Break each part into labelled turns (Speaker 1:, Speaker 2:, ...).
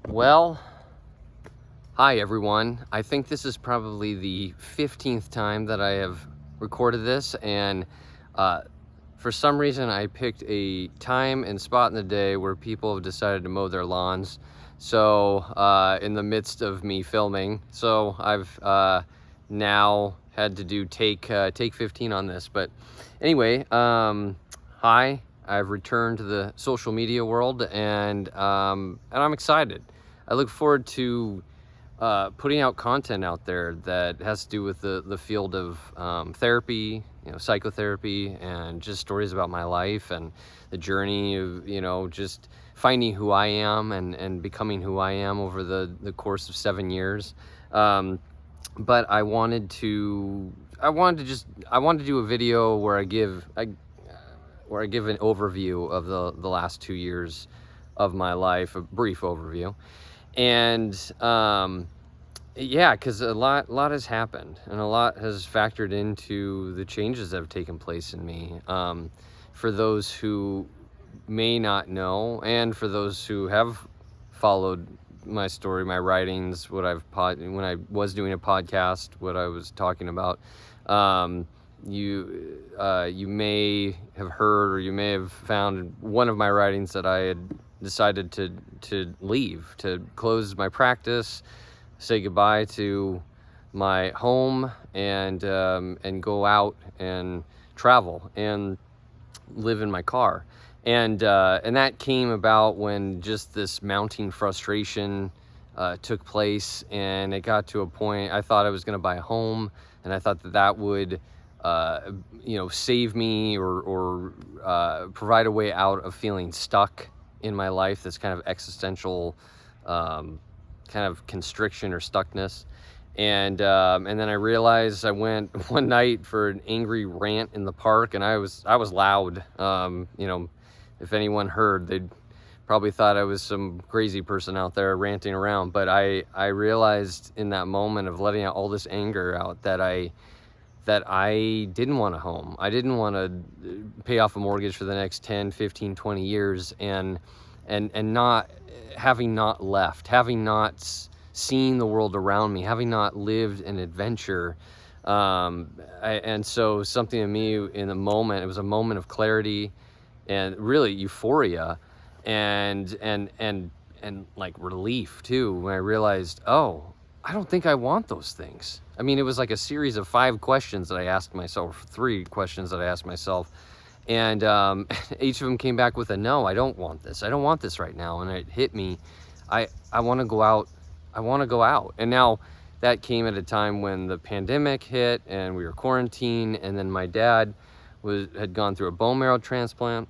Speaker 1: Well, hi everyone. I think this is probably the 15th time that I have recorded this, and for some reason I picked a time and spot in the day where people have decided to mow their lawns. So in the midst of me filming, so I've now had to do take 15 on this. But anyway, hi. I've returned to the social media world, and I'm excited. I look forward to putting out content out there that has to do with the field of therapy, psychotherapy, and just stories about my life and the journey of, just finding who I am and becoming who I am over the course of 7 years. But I wanted to do a video where I give an overview of the last 2 years of my life, a brief overview. And yeah, because a lot has happened, and a lot has factored into the changes that have taken place in me. For those who may not know, and for those who have followed my story, my writings, when I was doing a podcast, what I was talking about, you may have heard, or you may have found one of my writings that I had decided to leave, to close my practice, say goodbye to my home, and go out and travel and live in my car. And that came about when just this mounting frustration took place, and it got to a point I thought I was going to buy a home, and I thought that would save me, or provide a way out of feeling stuck in my life, this kind of existential kind of constriction or stuckness. And then I realized I went one night for an angry rant in the park, and I was loud. If anyone heard, they'd probably thought I was some crazy person out there ranting around. But I realized in that moment of letting out all this anger out that I didn't want a home. I didn't want to pay off a mortgage for the next 10, 15, 20 years and not having left, having not seen the world around me, having not lived an adventure. And so something to me in the moment, it was a moment of clarity and really euphoria and like relief too, when I realized, oh, I don't think I want those things. I mean, it was like a series of 5 questions that I asked myself, 3 questions that I asked myself. And each of them came back with a no, I don't want this. I don't want this right now. And it hit me. I want to go out. I want to go out. And now that came at a time when the pandemic hit and we were quarantined. And then my dad had gone through a bone marrow transplant.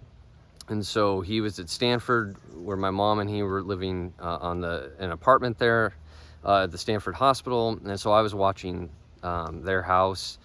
Speaker 1: And so he was at Stanford, where my mom and he were living in an apartment there at the Stanford Hospital. And so I was watching their house.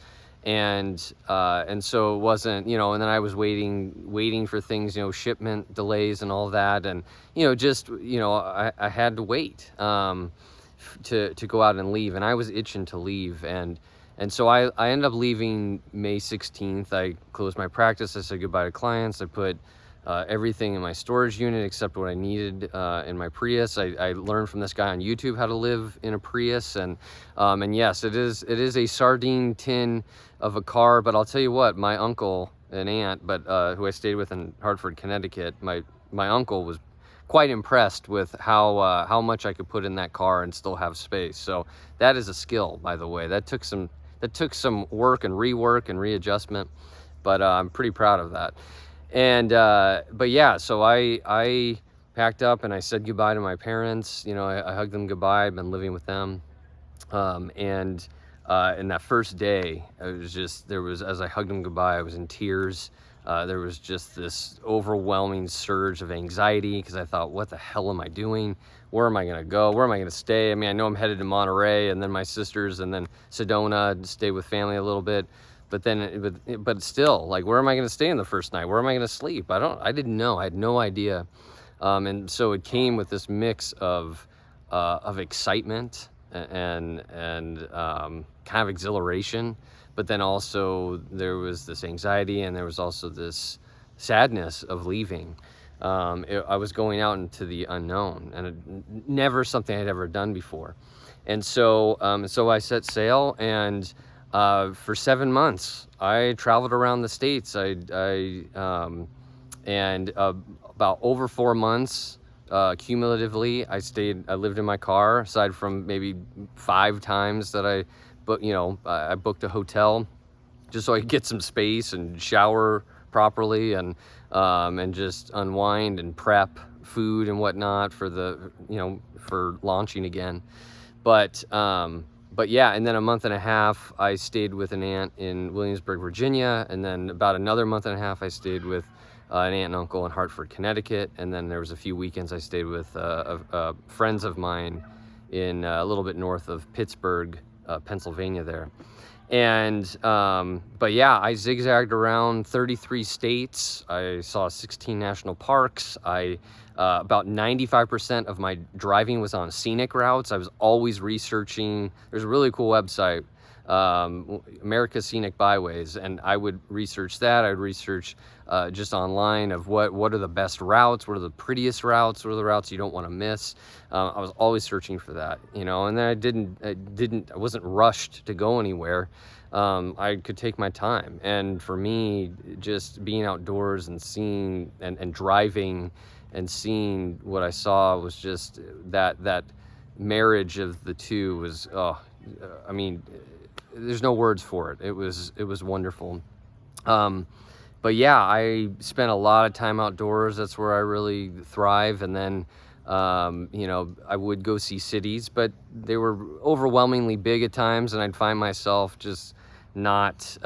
Speaker 1: And so it wasn't, and then I was waiting for things, shipment delays and all that. And, I had to wait to go out and leave. And I was itching to leave. And so I ended up leaving May 16th. I closed my practice. I said goodbye to clients. I put everything in my storage unit except what I needed in my Prius. I learned from this guy on YouTube how to live in a Prius, and yes, it is a sardine tin of a car. But I'll tell you what, my uncle and aunt, who I stayed with in Hartford, Connecticut, my uncle was quite impressed with how much I could put in that car and still have space. So that is a skill, by the way. That took some work and rework and readjustment, but I'm pretty proud of that. And but yeah, so I packed up and I said goodbye to my parents. I hugged them goodbye. I've been living with them, and that first day, as I hugged them goodbye, I was in tears. There was just this overwhelming surge of anxiety, because I thought, what the hell am I doing? Where am I going to go? Where am I going to stay? I mean, I know I'm headed to Monterey, and then my sisters, and then Sedona, to stay with family a little bit. But still, like, where am I going to stay in the first night? Where am I going to sleep? I didn't know. I had no idea. And so it came with this mix of excitement and kind of exhilaration, but then also there was this anxiety, and there was also this sadness of leaving. I was going out into the unknown, and never something I'd ever done before. And so I set sail, and for 7 months I traveled around the states. And about over 4 months cumulatively, I lived in my car, aside from maybe 5 times that I booked a hotel just so I could get some space and shower properly, and just unwind and prep food and whatnot for launching again. But yeah, and then a month and a half I stayed with an aunt in Williamsburg, Virginia, and then about another month and a half I stayed with an aunt and uncle in Hartford, Connecticut, and then there was a few weekends I stayed with friends of mine in a little bit north of Pittsburgh, Pennsylvania there. And but yeah, I zigzagged around 33 states. I saw 16 national parks. About 95% of my driving was on scenic routes. I was always researching. There's a really cool website, America's Scenic Byways, and I would research that. I would research just online of what are the best routes, what are the prettiest routes, what are the routes you don't want to miss. I was always searching for that, and then I wasn't rushed to go anywhere. I could take my time, and for me, just being outdoors and seeing and driving and seeing what I saw was just that marriage of the two was, I mean, there's no words for it. It was wonderful. But yeah, I spent a lot of time outdoors. That's where I really thrive. And then, I would go see cities, but they were overwhelmingly big at times, and I'd find myself just not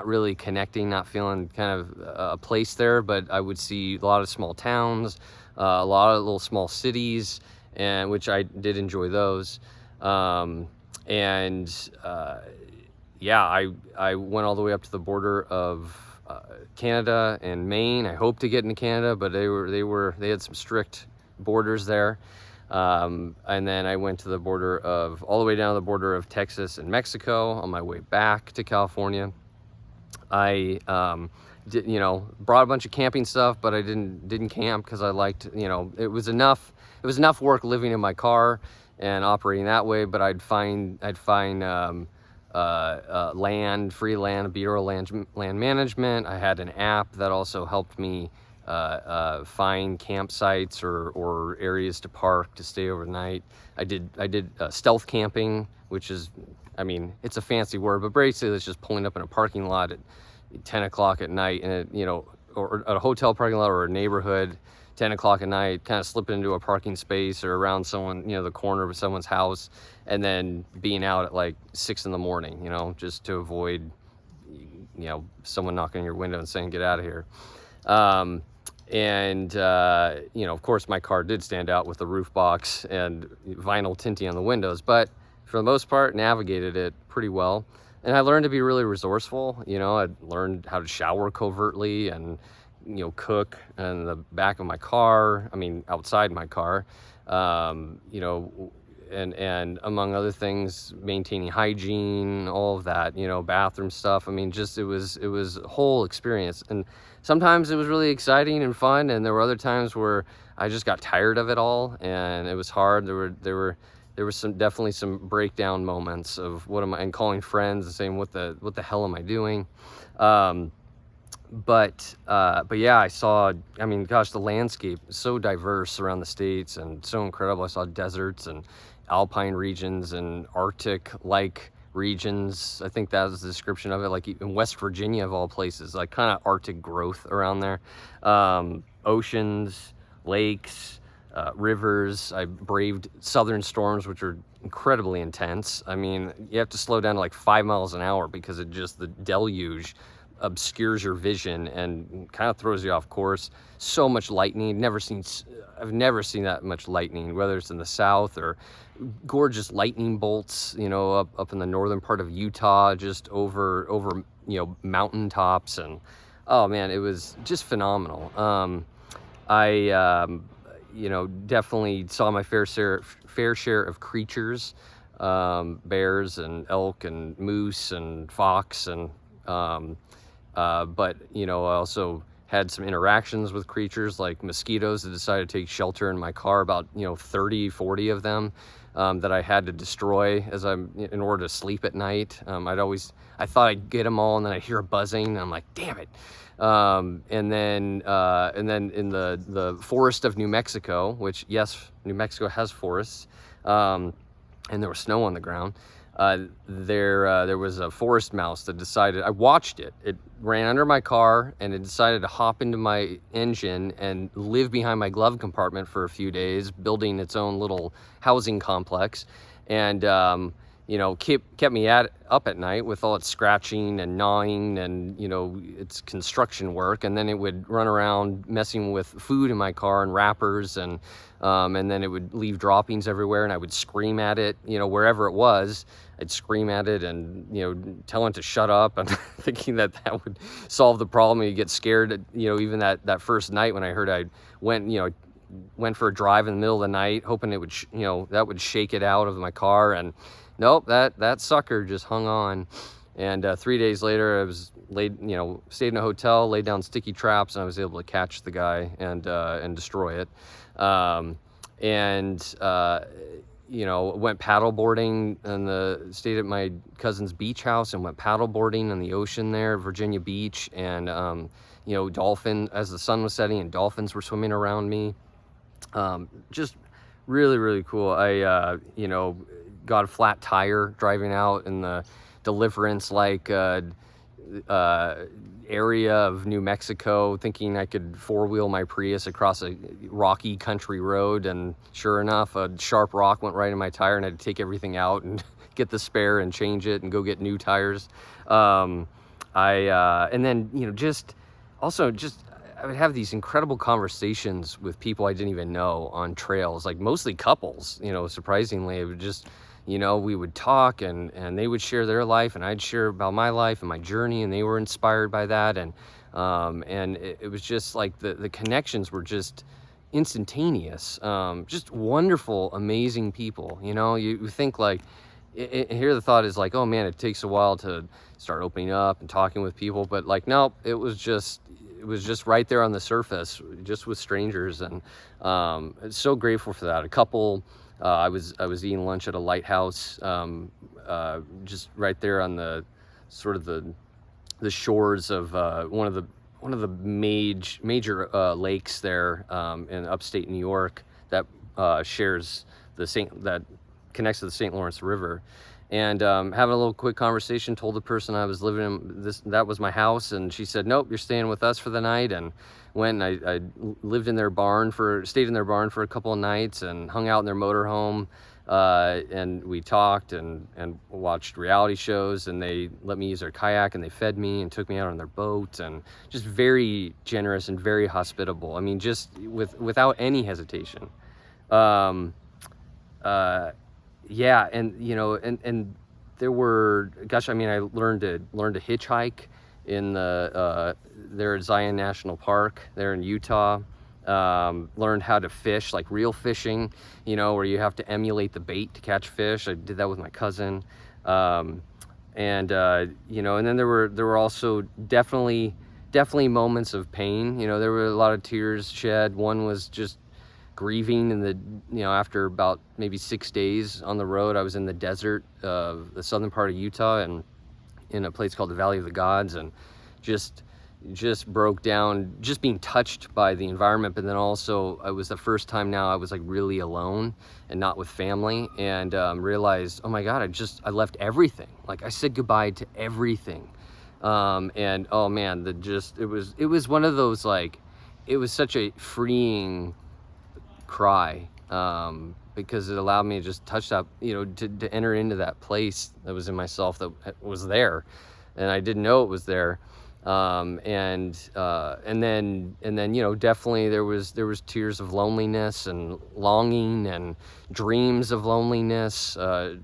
Speaker 1: really connecting, not feeling kind of a place there. But I would see a lot of small towns, a lot of little small cities, and which I did enjoy those. Yeah, I went all the way up to the border of Canada and Maine. I hoped to get into Canada, but they had some strict borders there. And then I went to all the way down to the border of Texas and Mexico on my way back to California. I brought a bunch of camping stuff, but I didn't camp because I liked, it was enough work living in my car and operating that way. But I'd find free land, Bureau land management. I had an app that also helped me find campsites or areas to park to stay overnight. I did stealth camping, which is, it's a fancy word, but basically it's just pulling up in a parking lot at 10 o'clock at night, and or at a hotel parking lot or a neighborhood, 10 o'clock at night, kind of slipping into a parking space or around someone, the corner of someone's house, and then being out at like 6 in the morning, just to avoid, someone knocking on your window and saying, get out of here. Of course my car did stand out with the roof box and vinyl tinting on the windows, but for the most part navigated it pretty well. And I learned to be really resourceful. I learned how to shower covertly and, cook in the back of my car, outside my car, and among other things, maintaining hygiene, all of that, bathroom stuff. It was a whole experience. And sometimes it was really exciting and fun, and there were other times where I just got tired of it all, and it was hard. There was definitely some breakdown moments of and calling friends and saying, what the hell am I doing? But yeah, I saw, the landscape is so diverse around the states and so incredible. I saw deserts and alpine regions and Arctic-like regions. I think that was the description of it, like in West Virginia of all places, like kind of Arctic growth around there. Oceans, lakes, rivers. I braved southern storms, which are incredibly intense. You have to slow down to like 5 miles an hour because the deluge obscures your vision and kind of throws you off course. So much lightning. I've never seen that much lightning, whether it's in the south or gorgeous lightning bolts, up in the northern part of Utah, just over mountain tops. And oh man, it was just phenomenal. I definitely saw my fair share of creatures, bears and elk and moose and fox, and but I also had some interactions with creatures like mosquitoes that decided to take shelter in my car, about 30, 40 of them, that I had to destroy in order to sleep at night. I thought I'd get them all, and then I hear a buzzing, and I'm like, damn it. And then in the forest of New Mexico, which, yes, New Mexico has forests, and there was snow on the ground. There was a forest mouse that decided, I watched it. It ran under my car, and it decided to hop into my engine and live behind my glove compartment for a few days, building its own little housing complex. And kept me up at night with all its scratching and gnawing and its construction work. And then it would run around messing with food in my car and wrappers, and then it would leave droppings everywhere, and I would scream at it, wherever it was. I'd scream at it and tell it to shut up, and thinking that would solve the problem. And you get scared, even that first night when I heard, I went for a drive in the middle of the night, hoping it would that would shake it out of my car, and nope, that sucker just hung on. And 3 days later, I was stayed in a hotel, laid down sticky traps, and I was able to catch the guy and destroy it. Went paddleboarding, and stayed at my cousin's beach house and went paddleboarding in the ocean there, Virginia Beach, and dolphin, as the sun was setting, and dolphins were swimming around me. Just really, really cool. I got a flat tire driving out in the Deliverance area of New Mexico, thinking I could four-wheel my Prius across a rocky country road, and sure enough, a sharp rock went right in my tire, and I had to take everything out and get the spare and change it and go get new tires. And then I would have these incredible conversations with people I didn't even know on trails, like mostly couples. Surprisingly, it would just, we would talk, and they would share their life, and I'd share about my life and my journey, and they were inspired by that. And it was just like the connections were just instantaneous. Just wonderful, amazing people. You think like, here the thought is like, oh man, it takes a while to start opening up and talking with people, but like, nope, it was just right there on the surface, just with strangers. And so grateful for that. A couple, I was eating lunch at a lighthouse, just right there on the sort of the shores of one of the major lakes there in upstate New York that shares that connects to the St. Lawrence River. And having a little quick conversation, told the person I was living in, that was my house, and she said, nope, you're staying with us for the night. And went, and I stayed in their barn for a couple of nights, and hung out in their motorhome, and we talked and watched reality shows, and they let me use their kayak, and they fed me and took me out on their boat, and just very generous and very hospitable. I mean, just without any hesitation. Yeah, and and there were, gosh, I mean, I learned to hitchhike in there at Zion National Park there in Utah. Learned how to fish, like real fishing, where you have to emulate the bait to catch fish. I did that with my cousin. And then there were also definitely moments of pain. There were a lot of tears shed. One was just grieving after about maybe 6 days on the road. I was in the desert of the southern part of Utah, and in a place called the Valley of the Gods, and just broke down, just being touched by the environment. But then also, it was the first time now I was like really alone and not with family, and realized, oh my God, I left everything. Like, I said goodbye to everything. And oh man, it was one of those, like, it was such a freeing cry, because it allowed me to just touch that, to enter into that place that was in myself, that was there, and I didn't know it was there. And then definitely there was tears of loneliness and longing and dreams of loneliness. Dream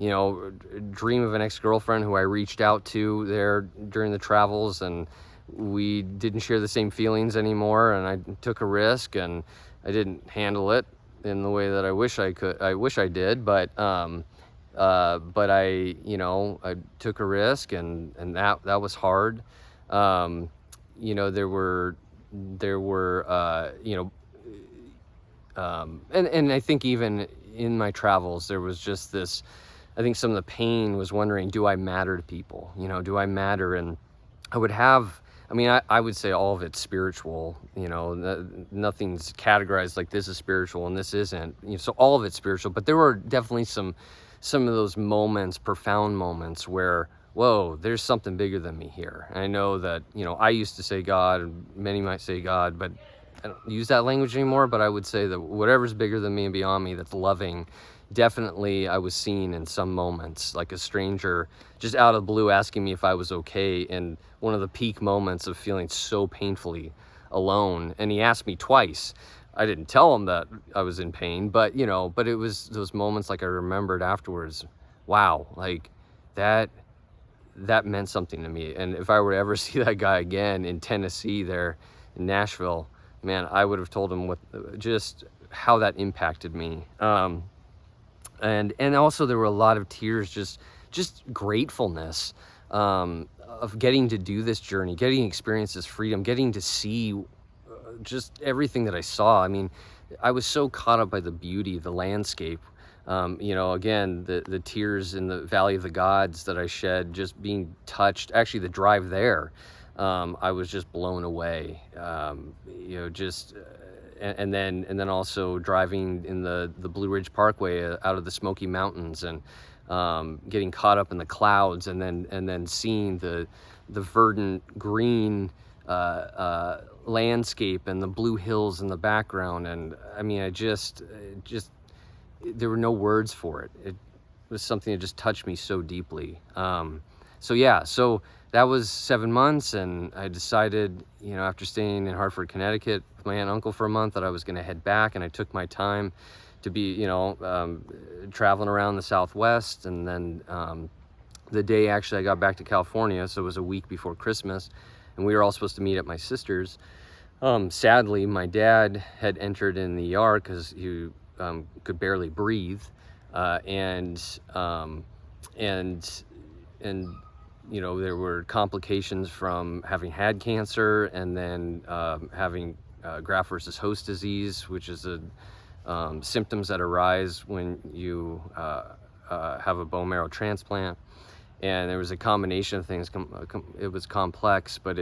Speaker 1: of an ex-girlfriend who I reached out to there during the travels, and we didn't share the same feelings anymore, and I took a risk, and I didn't handle it in the way that I wish I did, but I took a risk, and that was hard. you know, there were you know, and I think even in my travels, there was just this, I think some of the pain was wondering, do I matter to people? You know, do I matter? And I would have, I mean, I would say all of it's spiritual, you know, nothing's categorized like this is spiritual and this isn't, you know, so all of it's spiritual, but there were definitely some of those moments, profound moments where, whoa, there's something bigger than me here. And I know that, you know, I used to say God, and many might say God, but I don't use that language anymore, but I would say that whatever's bigger than me and beyond me that's loving, definitely I was seen in some moments, like a stranger just out of the blue asking me if I was okay, and one of the peak moments of feeling so painfully alone. And he asked me twice. I didn't tell him that I was in pain, but you know, but it was those moments, like I remembered afterwards, wow, like that meant something to me. And if I were to ever see that guy again in Tennessee, there in Nashville, man, I would have told him what, just how that impacted me. And also there were a lot of tears, just gratefulness, of getting to do this journey, getting to experience this freedom, getting to see just everything that I saw. I mean, I was so caught up by the beauty, the landscape. You know, again, the tears in the Valley of the Gods that I shed, just being touched. Actually, the drive there, I was just blown away. You know, just and then also driving in the Blue Ridge Parkway out of the Smoky Mountains, and getting caught up in the clouds, and then seeing the verdant green landscape and the blue hills in the background. And I mean, I just there were no words for it. It was something that just touched me so deeply. So yeah, so that was 7 months, and I decided, you know, after staying in Hartford, Connecticut with my aunt and uncle for a month, that I was going to head back. And I took my time to be, you know, traveling around the Southwest. And then the day actually I got back to California, so it was a week before Christmas, and we were all supposed to meet at my sister's. Sadly, my dad had entered in the ER because he could barely breathe, and you know, there were complications from having had cancer, and then having graft versus host disease, which is a symptoms that arise when you have a bone marrow transplant. And there was a combination of things. It was complex, but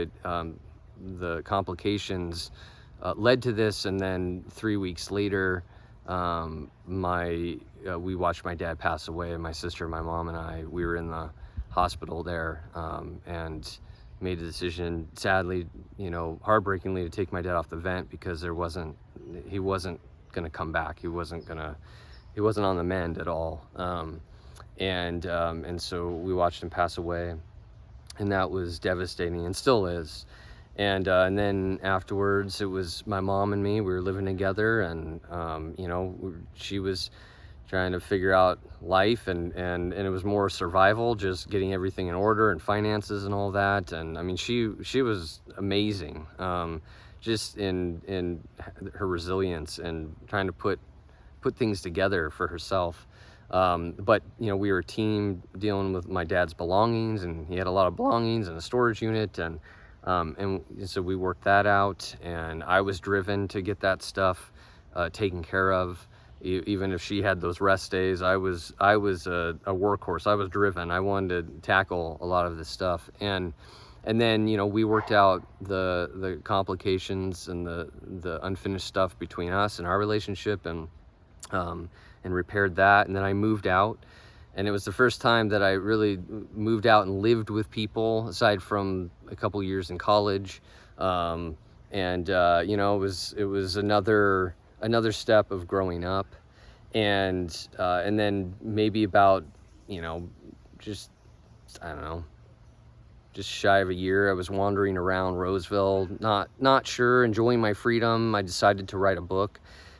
Speaker 1: the complications led to this. And then 3 weeks later, we watched my dad pass away, and my sister, my mom, and I, we were in the hospital there, and made a decision, sadly, you know, heartbreakingly, to take my dad off the vent, because he wasn't gonna come back. He wasn't on the mend at all. And so we watched him pass away, and that was devastating, and still is. And then afterwards, it was my mom and me. We were living together, and you know, she was trying to figure out life, and it was more survival, just getting everything in order, and finances and all that. And I mean, she was amazing, just in her resilience and trying to put things together for herself. But you know, we were a team dealing with my dad's belongings, and he had a lot of belongings in a storage unit, and so we worked that out, and I was driven to get that stuff taken care of. Even if she had those rest days, I was a workhorse. I was driven. I wanted to tackle a lot of this stuff, and then, you know, we worked out the complications and the unfinished stuff between us and our relationship, and repaired that. And then I moved out, and it was the first time that I really moved out and lived with people, aside from a couple years in college. You know, it was another step of growing up. And then maybe about, you know, just, I don't know, just shy of a year, I was wandering around Roseville, not sure, enjoying my freedom. I decided to write a book.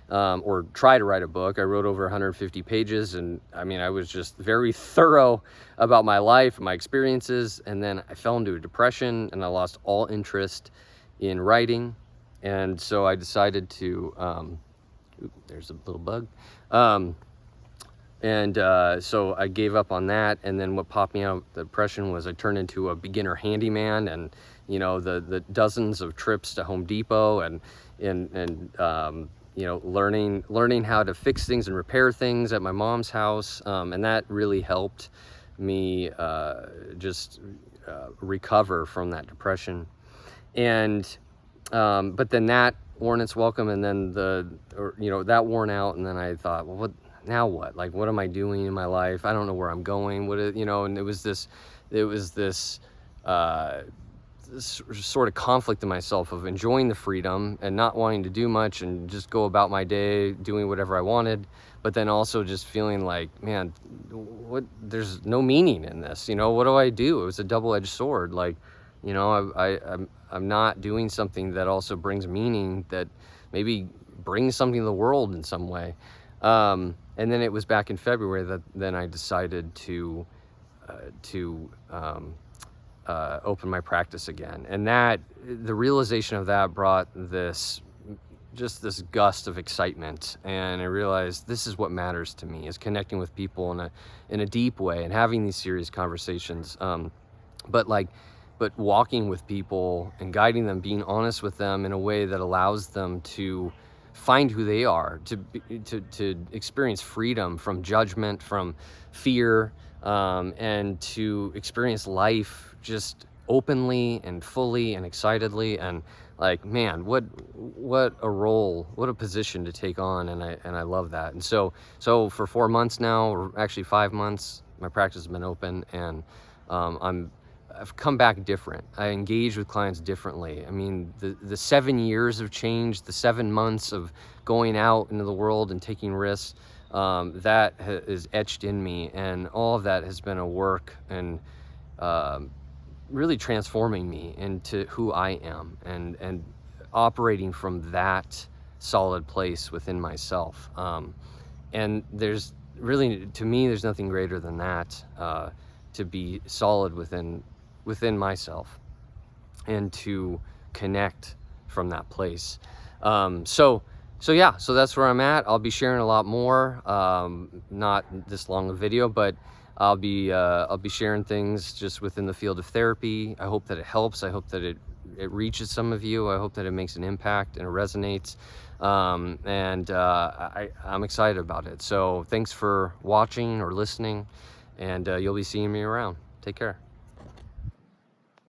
Speaker 1: Or try to write a book. I wrote over 150 pages, and I mean, I was just very thorough about my life, my experiences, and then I fell into a depression, and I lost all interest in writing. And so I decided to, there's a little bug. And so I gave up on that. And then what popped me out of the depression was I turned into a beginner handyman, and you know, the dozens of trips to Home Depot, and you know, learning how to fix things and repair things at my mom's house, and that really helped me just recover from that depression. And but then that worn its welcome, and then you know, that worn out, and then I thought, well, now what? Like, what am I doing in my life? I don't know where I'm going. You know, and it was this sort of conflict in myself of enjoying the freedom and not wanting to do much and just go about my day doing whatever I wanted, but then also just feeling like, man, there's no meaning in this. You know, what do I do? It was a double-edged sword. Like, you know, I'm not doing something that also brings meaning, that maybe brings something to the world in some way. And then it was back in February that then I decided to open my practice again. And that, the realization of that brought this gust of excitement. And I realized this is what matters to me, is connecting with people in a deep way and having these serious conversations. But walking with people and guiding them, being honest with them in a way that allows them to find who they are, to experience freedom from judgment, from fear, and to experience life just openly and fully and excitedly. And like, man, what a role, what a position to take on. And I love that. And so for 4 months now, or actually 5 months, my practice has been open, and I've come back different. I engage with clients differently. I mean, the 7 years of change, the 7 months of going out into the world and taking risks, that is etched in me, and all of that has been a work and really transforming me into who I am, and operating from that solid place within myself. And there's really, to me, there's nothing greater than that, to be solid within myself and to connect from that place. So yeah, so that's where I'm at. I'll be sharing a lot more, not this long a video, but I'll be sharing things just within the field of therapy. I hope that it helps. I hope that it reaches some of you. I hope that it makes an impact and it resonates. I'm excited about it. So thanks for watching or listening, and you'll be seeing me around. Take care.